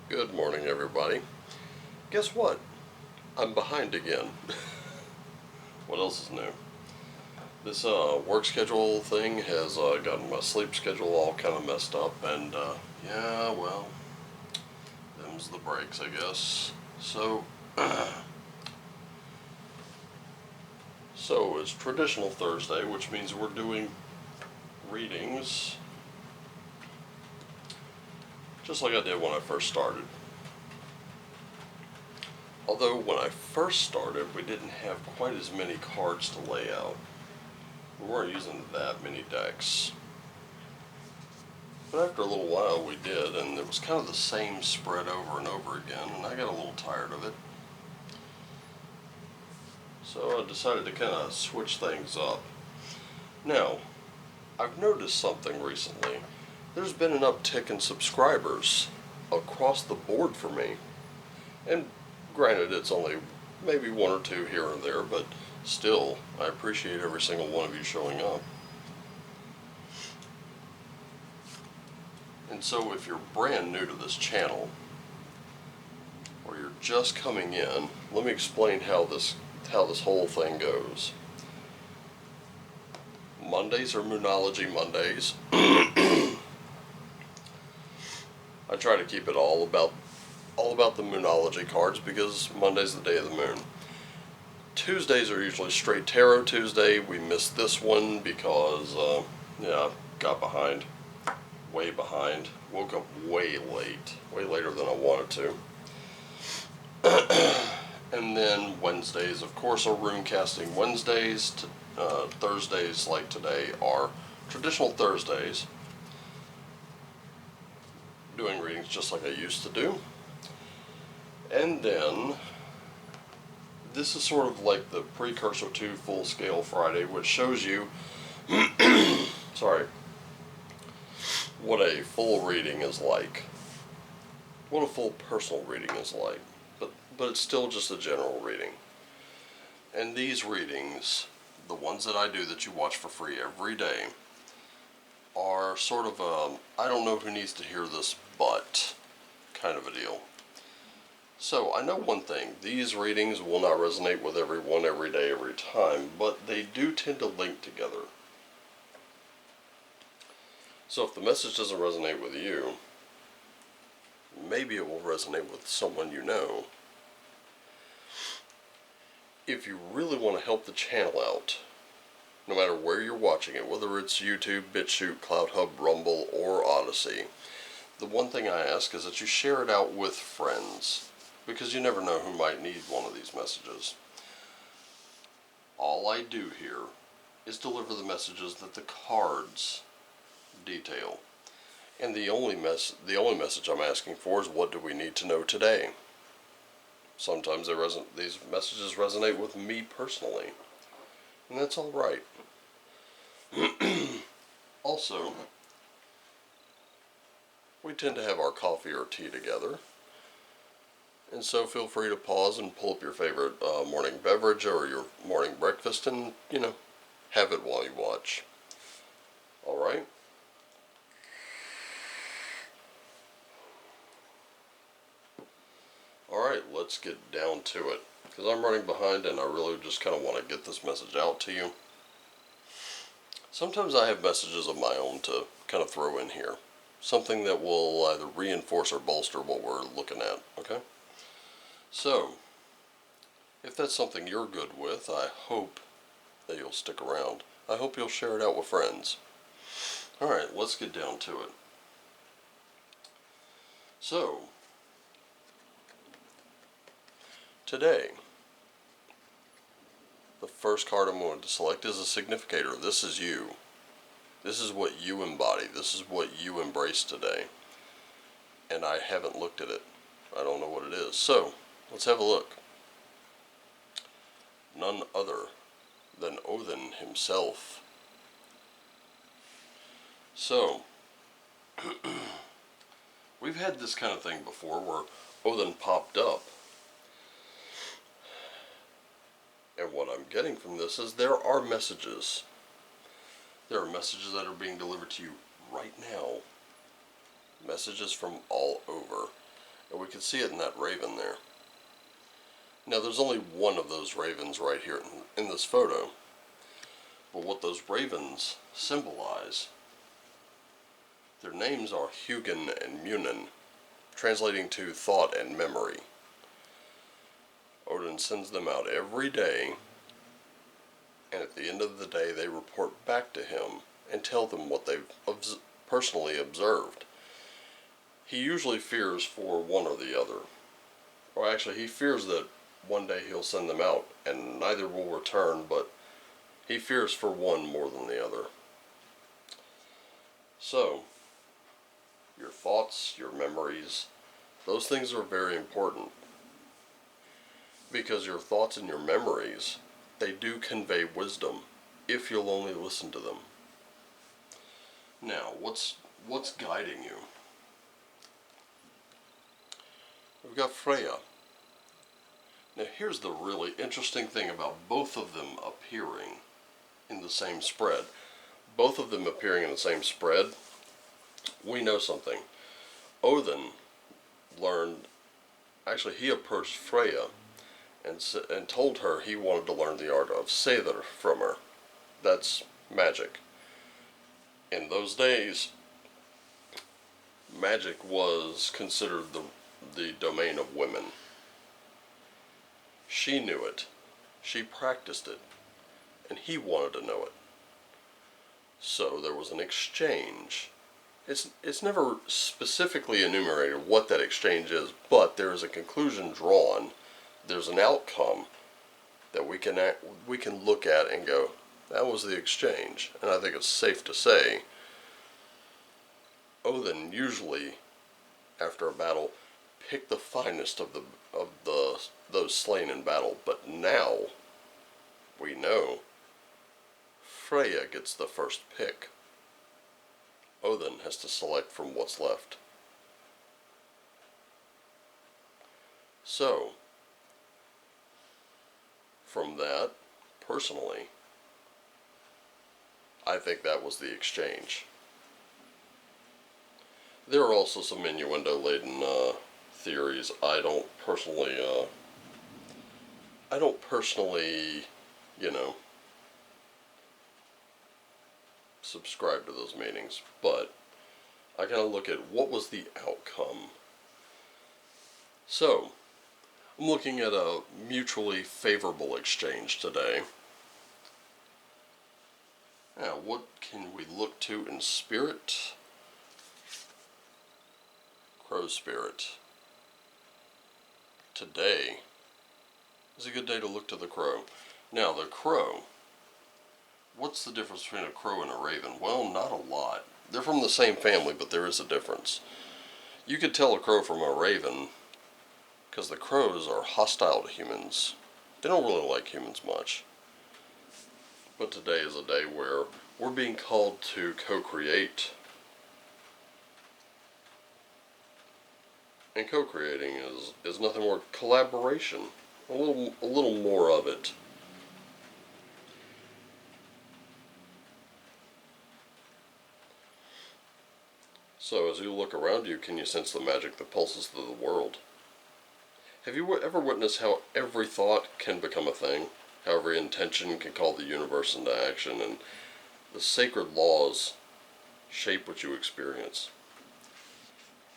Good morning, everybody. Guess what? I'm behind again. What else is new? This work schedule thing has gotten my sleep schedule all kind of messed up, and yeah, well, them's the breaks, I guess. So, so it's traditional Thursday, which means we're doing readings, just like I did when I first started. Although when I first started, we didn't have quite as many cards to lay out. We weren't using that many decks. But after a little while we did, and it was kind of the same spread over and over again, and I got a little tired of it. So I decided to kind of switch things up. Now, I've noticed something recently. There's been an uptick in subscribers across the board for me. And granted, it's only maybe one or two here and there, but still, I appreciate every single one of you showing up. And so if you're brand new to this channel, or you're just coming in, let me explain how this whole thing goes. Mondays are Moonology Mondays. I try to keep it all about the Moonology cards because Monday's the day of the moon. Tuesdays are usually straight Tarot Tuesday. We missed this one because, yeah, got behind. Way behind. Woke up way late. Way later than I wanted to. And then Wednesdays, of course, are room casting Wednesdays. Thursdays, like today, are traditional Thursdays. Doing readings just like I used to do. And then this is sort of like the precursor to Full Scale Friday, which shows you sorry, what a full reading is like. What a full personal reading is like. But it's still just a general reading. And these readings, the ones that I do that you watch for free every day, are sort of I don't know who needs to hear this, but kind of a deal. So, I know one thing, these readings will not resonate with everyone every day, every time, but they do tend to link together. So if the message doesn't resonate with you, maybe it will resonate with someone you know. If you really want to help the channel out, no matter where you're watching it, whether it's YouTube, BitChute, CloudHub, Rumble, or Odyssey, the one thing I ask is that you share it out with friends, because you never know who might need one of these messages. All I do here is deliver the messages that the cards detail. And the only message I'm asking for is, what do we need to know today? Sometimes these messages resonate with me personally, and that's all right. Also, we tend to have our coffee or tea together, and so feel free to pause and pull up your favorite morning beverage or your morning breakfast and, have it while you watch. Alright? Alright, let's get down to it, because I'm running behind and I really just kind of want to get this message out to you. Sometimes I have messages of my own to kind of throw in here. Something that will either reinforce or bolster what we're looking at, okay? So, if that's something you're good with, I hope that you'll stick around. I hope you'll share it out with friends. Alright, let's get down to it. So, today, the first card I'm going to select is a significator. This is you. This is what you embody. This is what you embrace today. And I haven't looked at it. I don't know what it is. So, let's have a look. None other than Heathen himself. So, we've had this kind of thing before where Heathen popped up. And what I'm getting from this is there are messages. There are messages that are being delivered to you right now. Messages from all over. And we can see it in that raven there. Now there's only one of those ravens right here in this photo. But what those ravens symbolize, their names are Heathen and Munin, translating to thought and memory. Odin sends them out every day, and at the end of the day they report back to him and tell them what they've personally observed. He usually fears for one or the other. Or actually, he fears that one day he'll send them out and neither will return, but he fears for one more than the other. So, your thoughts, your memories, those things are very important. Because your thoughts and your memories, they do convey wisdom if you'll only listen to them. Now, what's guiding you? We've got Freya. Now here's the really interesting thing about both of them appearing in the same spread. Both of them appearing in the same spread, we know something. Odin he approached Freya and told her he wanted to learn the art of Seidr from her. That's magic. In those days, magic was considered the domain of women. She knew it. She practiced it. And he wanted to know it. So there was an exchange. It's never specifically enumerated what that exchange is, but there is a conclusion drawn. There's an outcome that we can look at and go, that was the exchange. And I think it's safe to say Odin usually, after a battle, picked the finest of those slain in battle. But now we know Freya gets the first pick. Odin has to select from what's left. So, from that, personally, I think that was the exchange. There are also some innuendo-laden theories. I don't personally, subscribe to those meanings, but I kind of look at what was the outcome. So, I'm looking at a mutually favorable exchange today. Now, what can we look to in spirit? Crow spirit. Today is a good day to look to the crow. Now, the crow, what's the difference between a crow and a raven? Well, not a lot. They're from the same family, but there is a difference. You could tell a crow from a raven because the crows are hostile to humans. They don't really like humans much. But today is a day where we're being called to co-create. And co-creating is nothing more collaboration. A little more of it. So as you look around you, can you sense the magic that pulses through the world? Have you ever witnessed how every thought can become a thing? How every intention can call the universe into action, and the sacred laws shape what you experience?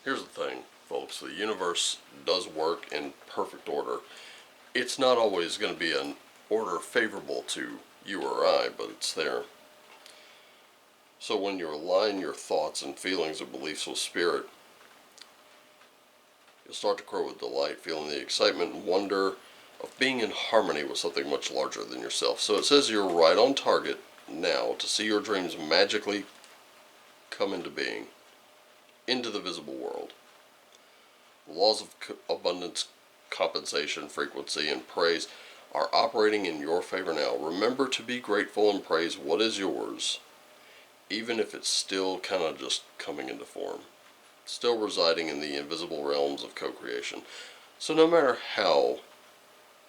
Here's the thing, folks. The universe does work in perfect order. It's not always going to be an order favorable to you or I, but it's there. So when you align your thoughts and feelings and beliefs with spirit, you'll start to crow with delight, feeling the excitement and wonder of being in harmony with something much larger than yourself. So it says you're right on target now to see your dreams magically come into being, into the visible world. The laws of abundance, compensation, frequency, and praise are operating in your favor now. Remember to be grateful and praise what is yours, even if it's still kind of just coming into form, still residing in the invisible realms of co-creation. So no matter how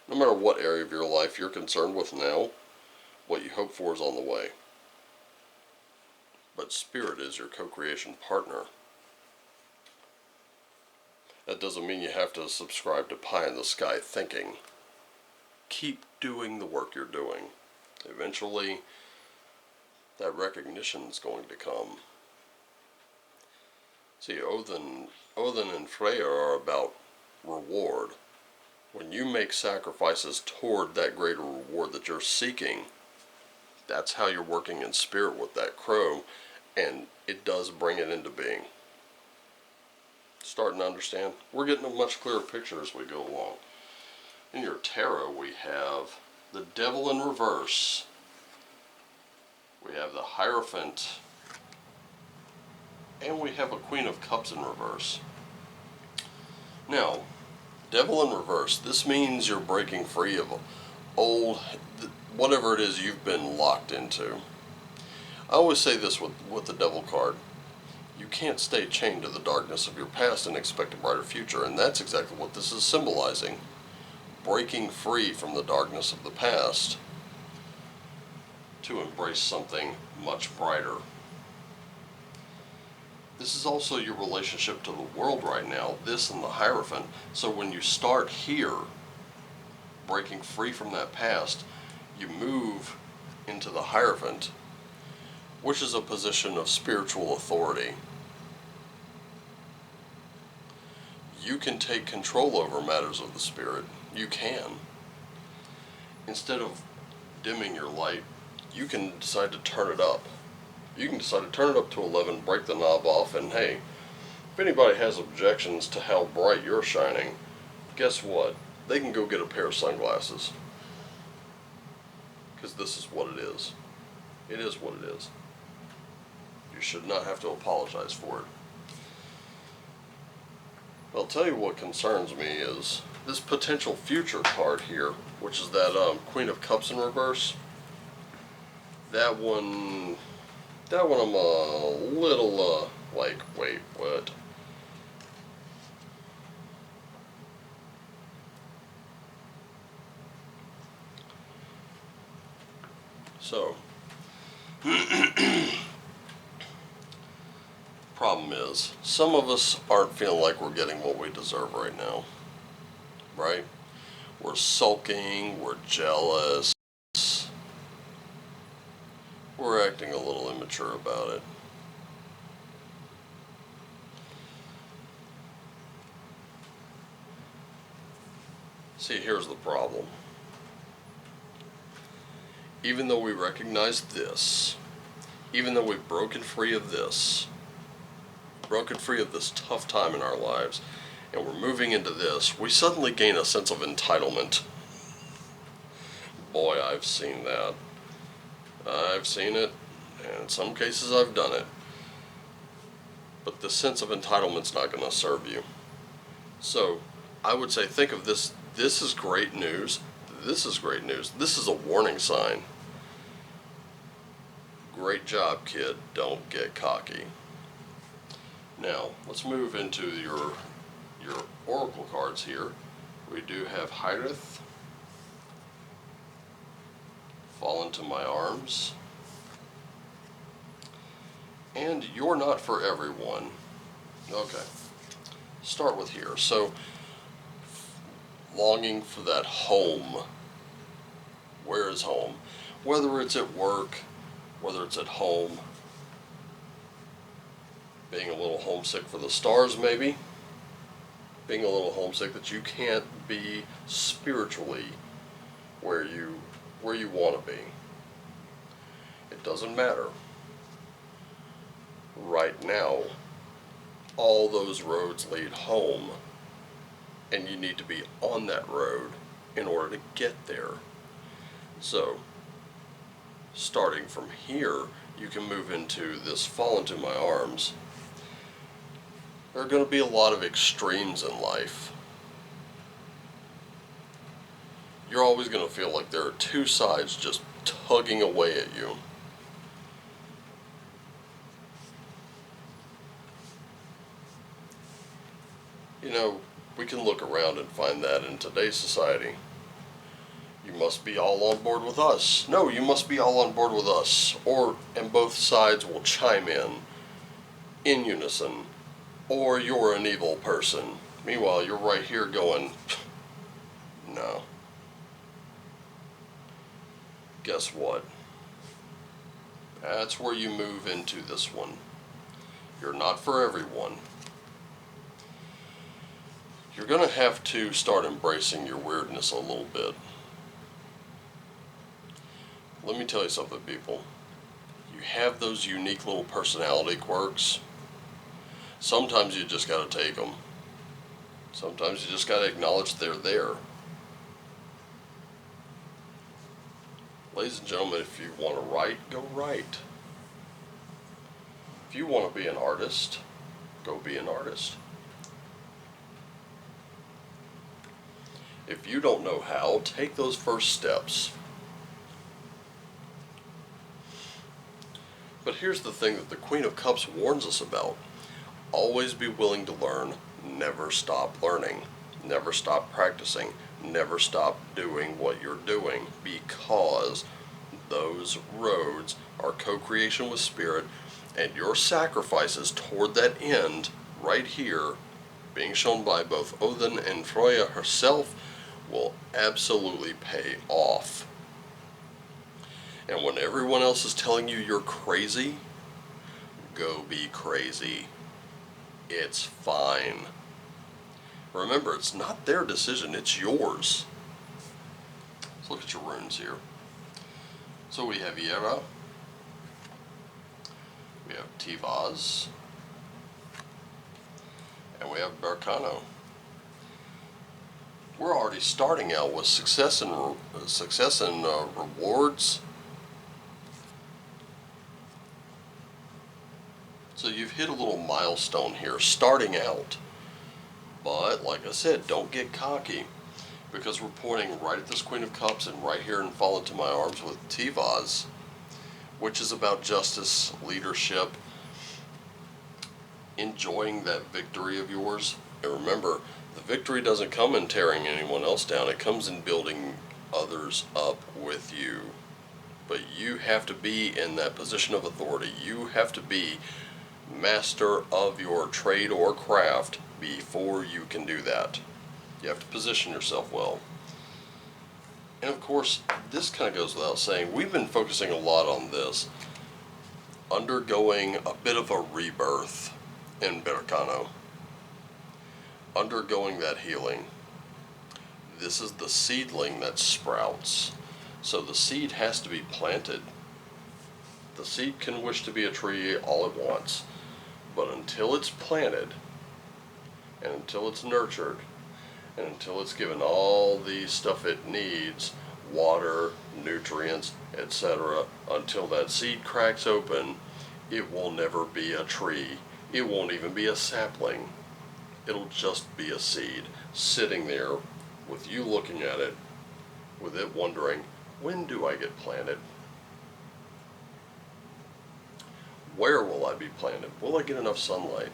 No matter what area of your life you're concerned with now, what you hope for is on the way. But Spirit is your co-creation partner. That doesn't mean you have to subscribe to pie in the sky thinking. Keep doing the work you're doing. Eventually, that recognition is going to come. See, Odin and Freya are about reward. When you make sacrifices toward that greater reward that you're seeking, that's how you're working in spirit with that crow, and it does bring it into being. Starting to understand? We're getting a much clearer picture as we go along. In your tarot, we have the Devil in reverse. We have the Hierophant. And we have a Queen of Cups in reverse. Now, Devil in reverse, this means you're breaking free of old, whatever it is you've been locked into. I always say this with the Devil card. You can't stay chained to the darkness of your past and expect a brighter future, and that's exactly what this is symbolizing. Breaking free from the darkness of the past to embrace something much brighter. This is also your relationship to the world right now, this and the Hierophant. So when you start here, breaking free from that past, you move into the Hierophant, which is a position of spiritual authority. You can take control over matters of the spirit. You can. Instead of dimming your light, you can decide to turn it up. You can decide to turn it up to 11, break the knob off, and hey, if anybody has objections to how bright you're shining, guess what? They can go get a pair of sunglasses. Because this is what it is. It is what it is. You should not have to apologize for it. I'll tell you what concerns me is this potential future card here, which is that Queen of Cups in reverse. That one I'm a little, like, wait, what? So, problem is, some of us aren't feeling like we're getting what we deserve right now, right? We're sulking, we're jealous, we're acting a little immature about it. See, here's the problem. Even though we recognize this, even though we've broken free of this tough time in our lives, and we're moving into this, we suddenly gain a sense of entitlement. Boy, I've seen that. I've seen it, and in some cases I've done it. But the sense of entitlement's not going to serve you. So, I would say think of this. This is great news. This is great news. This is a warning sign. Great job, kid. Don't get cocky. Now, let's move into your oracle cards here. We do have Heathen, Fall into My Arms, and You're Not for Everyone. Okay, start with here. So, longing for that home. Where is home? Whether it's at work, whether it's at home, being a little homesick for the stars maybe, being a little homesick that you can't be spiritually where you want to be. It doesn't matter. Right now, all those roads lead home, and you need to be on that road in order to get there. So, starting from here, you can move into this Fall into My Arms. There are going to be a lot of extremes in life. You're always going to feel like there are two sides just tugging away at you. You know, we can look around and find that in today's society. You must be all on board with us. No, you must be all on board with us. And both sides will chime in unison. Or you're an evil person. Meanwhile, you're right here going, no. Guess what? That's where you move into this one. You're not for everyone. You're going to have to start embracing your weirdness a little bit. Let me tell you something, people. You have those unique little personality quirks. Sometimes you just got to take them. Sometimes you just got to acknowledge they're there. Ladies and gentlemen, if you want to write, go write. If you want to be an artist, go be an artist. If you don't know how, take those first steps. But here's the thing that the Queen of Cups warns us about. Always be willing to learn. Never stop learning. Never stop practicing. Never stop doing what you're doing, because those roads are co-creation with Spirit, and your sacrifices toward that end, right here, being shown by both Odin and Freya herself, will absolutely pay off. And when everyone else is telling you you're crazy, go be crazy. It's fine. Remember, it's not their decision, it's yours. Let's look at your runes here. So we have Yera, we have Tivaz, and we have Berkano. We're already starting out with success and rewards. So you've hit a little milestone here, starting out. But, like I said, don't get cocky, because we're pointing right at this Queen of Cups and right here and fall into my arms with Tivaz, which is about justice, leadership, enjoying that victory of yours. And remember, the victory doesn't come in tearing anyone else down, it comes in building others up with you. But you have to be in that position of authority. You have to be master of your trade or craft before you can do that. You have to position yourself well. And of course, this kind of goes without saying, we've been focusing a lot on this, undergoing a bit of a rebirth in Berkano, undergoing that healing. This is the seedling that sprouts. So the seed has to be planted. The seed can wish to be a tree all it wants, but until it's planted, and until it's nurtured, and until it's given all the stuff it needs, water, nutrients, etc., until that seed cracks open, it will never be a tree. It won't even be a sapling. It'll just be a seed sitting there with you looking at it, with it wondering, when do I get planted? Where will I be planted? Will I get enough sunlight?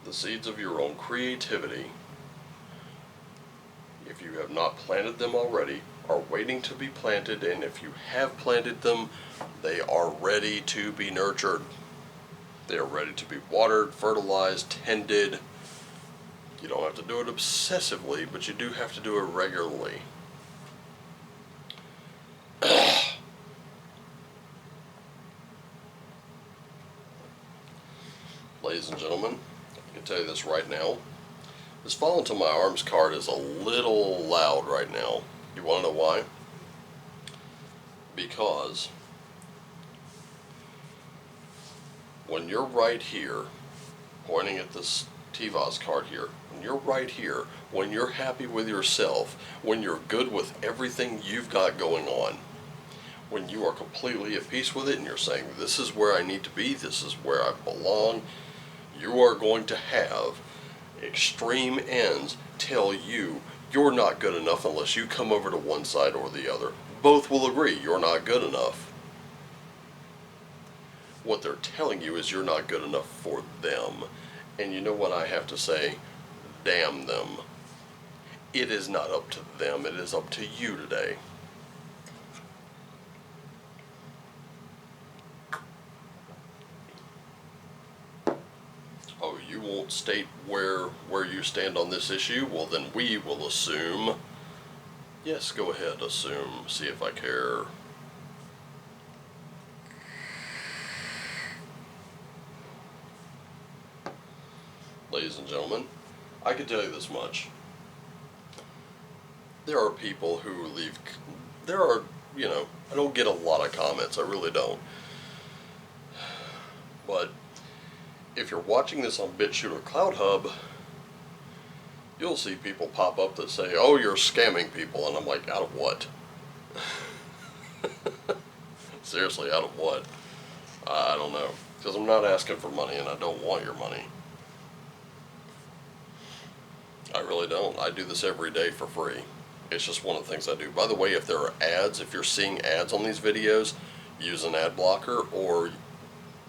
The seeds of your own creativity, if you have not planted them already, are waiting to be planted, and if you have planted them, they are ready to be nurtured. They are ready to be watered, fertilized, tended. You don't have to do it obsessively, but you do have to do it regularly. Ladies and gentlemen, I can tell you this right now. This Fall Into My Arms card is a little loud right now. You want to know why? Because when you're right here, pointing at this Tivaz card here, when you're right here, when you're happy with yourself, when you're good with everything you've got going on, when you are completely at peace with it and you're saying, this is where I need to be, this is where I belong, you are going to have extreme ends tell you you're not good enough unless you come over to one side or the other. Both will agree you're not good enough. What they're telling you is you're not good enough for them. And you know what I have to say? damn them. It is not up to them, it is up to you today. Oh, you won't state where you stand on this issue? Well, then we will assume. Yes, go ahead, assume. See if I care. Ladies and gentlemen, I can tell you this much. There are people who leave, I don't get a lot of comments, I really don't. But if you're watching this on BitChute Cloud Hub, you'll see people pop up that say, oh, you're scamming people, and I'm like, out of what? Seriously, out of what? I don't know, because I'm not asking for money, and I don't want your money. I really don't. I do this every day for free. It's just one of the things I do. By the way, if there are ads, if you're seeing ads on these videos, use an ad blocker or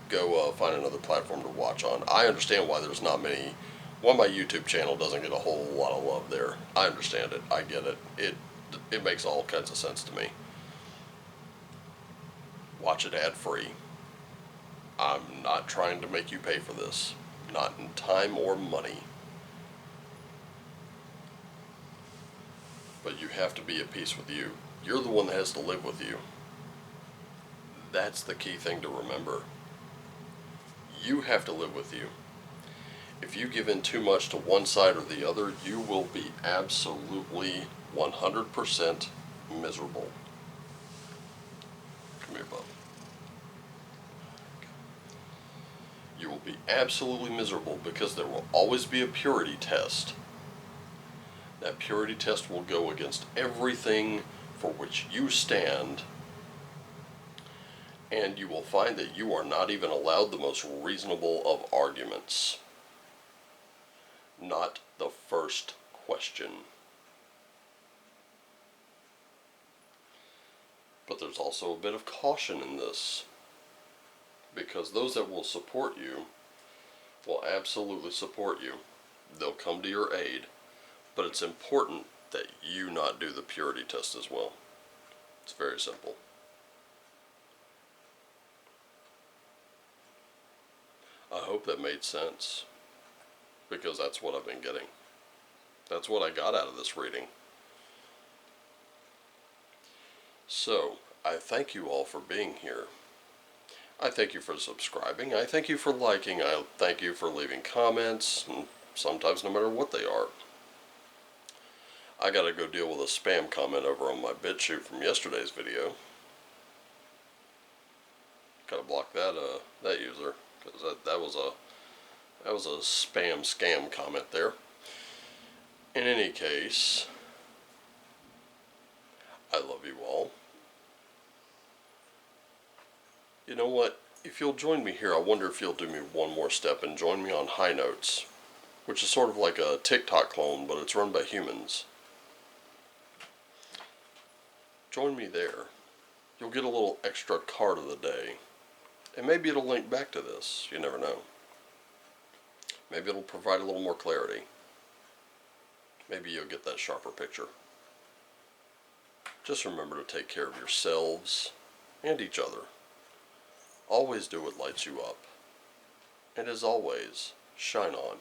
go find another platform to watch on. I understand why there's not many, why my YouTube channel doesn't get a whole lot of love there. I understand it. I get it. It makes all kinds of sense to me. Watch it ad free. I'm not trying to make you pay for this. Not in time or money. But you have to be at peace with you. You're the one that has to live with you. That's the key thing to remember. You have to live with you. If you give in too much to one side or the other, you will be absolutely 100% miserable. Come here, bub. You will be absolutely miserable because there will always be a purity test. That purity test will go against everything for which you stand, and you will find that you are not even allowed the most reasonable of arguments. Not the first question. But there's also a bit of caution in this, because those that will support you will absolutely support you. They'll come to your aid. But it's important that you not do the purity test as well. It's very simple. I hope that made sense, because that's what I've been getting. That's what I got out of this reading. So, I thank you all for being here. I thank you for subscribing. I thank you for liking. I thank you for leaving comments, and sometimes no matter what they are. I gotta go deal with a spam comment over on my BitChute from yesterday's video. Gotta block that user, because that was a spam scam comment there. In any case, I love you all. You know what? If you'll join me here, I wonder if you'll do me one more step and join me on High Notes, which is sort of like a TikTok clone, but it's run by humans. Join me there. You'll get a little extra card of the day. And maybe it'll link back to this. You never know. Maybe it'll provide a little more clarity. Maybe you'll get that sharper picture. Just remember to take care of yourselves and each other. Always do what lights you up. And as always, shine on.